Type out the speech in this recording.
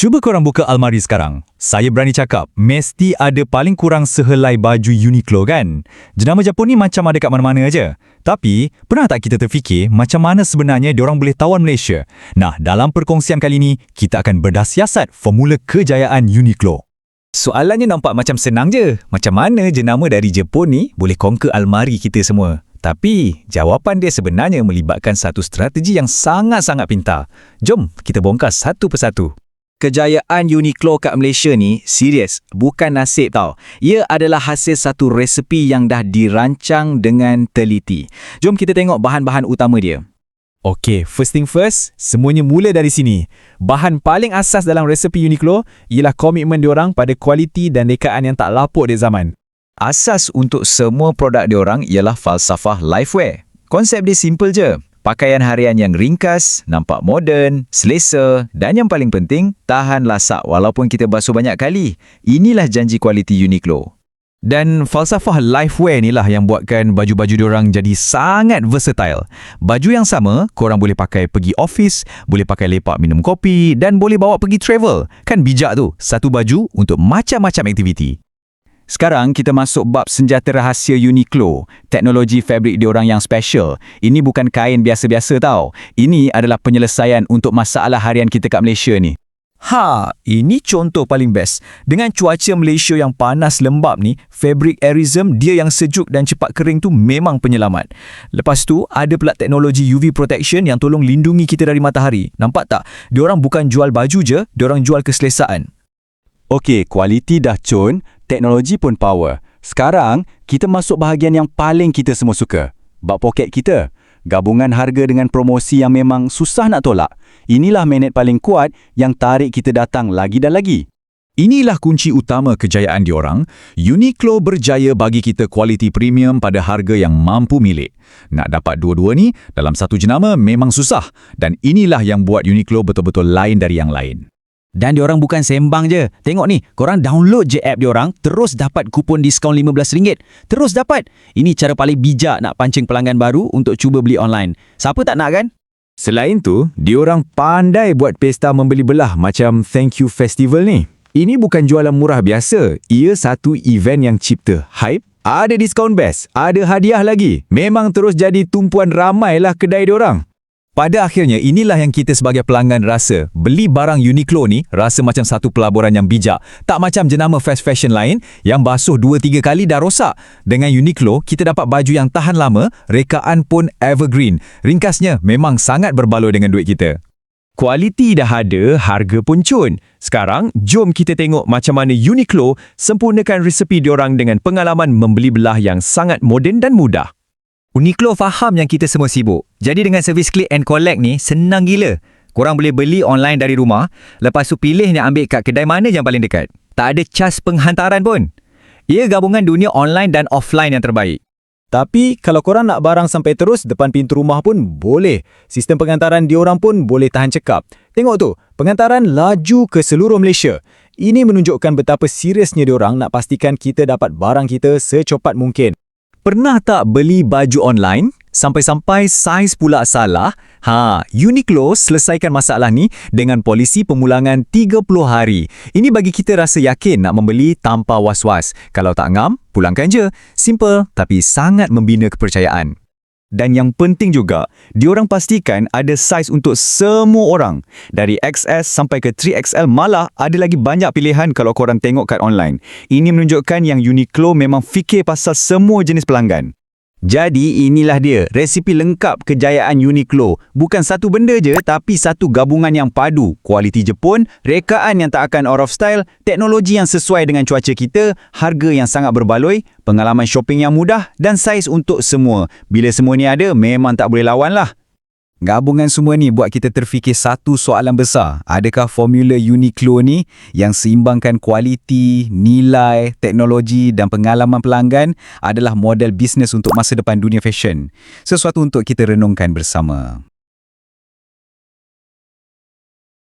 Cuba korang buka almari sekarang. Saya berani cakap, mesti ada paling kurang sehelai baju Uniqlo kan? Jenama Jepun ni macam ada kat mana-mana aja. Tapi, pernah tak kita terfikir macam mana sebenarnya diorang boleh tawan Malaysia? Nah, dalam perkongsian kali ni, kita akan bedah siasat formula kejayaan Uniqlo. Soalannya nampak macam senang je. Macam mana jenama dari Jepun ni boleh conquer almari kita semua? Tapi, jawapan dia sebenarnya melibatkan satu strategi yang sangat-sangat pintar. Jom, kita bongkar satu persatu. Kejayaan Uniqlo kat Malaysia ni serius, bukan nasib tau. Ia adalah hasil satu resepi yang dah dirancang dengan teliti. Jom kita tengok bahan-bahan utama dia. Okey, first thing first, semuanya mula dari sini. Bahan paling asas dalam resepi Uniqlo ialah komitmen diorang pada kualiti dan rekaan yang tak lapuk di zaman. Asas untuk semua produk diorang ialah falsafah lifewear. Konsep dia simple je. Pakaian harian yang ringkas, nampak moden, selesa dan yang paling penting, tahan lasak walaupun kita basuh banyak kali. Inilah janji kualiti Uniqlo. Dan falsafah lifewear ni lah yang buatkan baju-baju diorang jadi sangat versatile. Baju yang sama, korang boleh pakai pergi office, boleh pakai lepak minum kopi dan boleh bawa pergi travel. Kan bijak tu, satu baju untuk macam-macam aktiviti. Sekarang kita masuk bab senjata rahsia Uniqlo. Teknologi fabrik diorang yang special. Ini bukan kain biasa-biasa tau. Ini adalah penyelesaian untuk masalah harian kita kat Malaysia ni. Ini contoh paling best. Dengan cuaca Malaysia yang panas lembab ni, fabrik Airism dia yang sejuk dan cepat kering tu memang penyelamat. Lepas tu, ada pula teknologi UV protection yang tolong lindungi kita dari matahari. Nampak tak? Diorang bukan jual baju je, diorang jual keselesaan. Okey, kualiti dah cun, teknologi pun power. Sekarang, kita masuk bahagian yang paling kita semua suka. Bab poket kita. Gabungan harga dengan promosi yang memang susah nak tolak. Inilah magnet paling kuat yang tarik kita datang lagi dan lagi. Inilah kunci utama kejayaan diorang. Uniqlo berjaya bagi kita kualiti premium pada harga yang mampu milik. Nak dapat dua-dua ni dalam satu jenama memang susah. Dan inilah yang buat Uniqlo betul-betul lain dari yang lain. Dan diorang bukan sembang je. Tengok ni, korang download je app diorang, terus dapat kupon diskaun RM15. Terus dapat. Ini cara paling bijak nak pancing pelanggan baru untuk cuba beli online. Siapa tak nak kan? Selain tu, diorang pandai buat pesta membeli belah macam Thank You Festival ni. Ini bukan jualan murah biasa. Ia satu event yang cipta hype. Ada diskaun best, ada hadiah lagi. Memang terus jadi tumpuan ramailah kedai diorang. Pada akhirnya, inilah yang kita sebagai pelanggan rasa. Beli barang Uniqlo ni rasa macam satu pelaburan yang bijak. Tak macam jenama fast fashion lain yang basuh 2-3 kali dah rosak. Dengan Uniqlo, kita dapat baju yang tahan lama, rekaan pun evergreen. Ringkasnya, memang sangat berbaloi dengan duit kita. Kualiti dah ada, harga pun cun. Sekarang, jom kita tengok macam mana Uniqlo sempurnakan resepi diorang dengan pengalaman membeli belah yang sangat moden dan mudah. Uniqlo faham yang kita semua sibuk. Jadi dengan servis click and collect ni senang gila. Korang boleh beli online dari rumah, lepas tu pilih nak ambil kat kedai mana yang paling dekat. Tak ada cas penghantaran pun. Ia gabungan dunia online dan offline yang terbaik. Tapi, kalau korang nak barang sampai terus depan pintu rumah pun boleh. Sistem penghantaran diorang pun boleh tahan cekap. Tengok tu, penghantaran laju ke seluruh Malaysia. Ini menunjukkan betapa seriusnya diorang nak pastikan kita dapat barang kita secepat mungkin. Pernah tak beli baju online? Sampai-sampai saiz pula salah? Uniqlo selesaikan masalah ni dengan polisi pemulangan 30 hari. Ini bagi kita rasa yakin nak membeli tanpa was-was. Kalau tak ngam, pulangkan je. Simple tapi sangat membina kepercayaan. Dan yang penting juga, diorang pastikan ada saiz untuk semua orang. Dari XS sampai ke 3XL, malah ada lagi banyak pilihan kalau korang tengok kat online. Ini menunjukkan yang Uniqlo memang fikir pasal semua jenis pelanggan. Jadi inilah dia, resipi lengkap kejayaan Uniqlo. Bukan satu benda je, tapi satu gabungan yang padu. Kualiti Jepun, rekaan yang tak akan out of style, teknologi yang sesuai dengan cuaca kita, harga yang sangat berbaloi, pengalaman shopping yang mudah dan saiz untuk semua. Bila semua ni ada, memang tak boleh lawan lah. Gabungan semua ni buat kita terfikir satu soalan besar. Adakah formula Uniqlo ni yang seimbangkan kualiti, nilai, teknologi dan pengalaman pelanggan adalah model bisnes untuk masa depan dunia fashion? Sesuatu untuk kita renungkan bersama.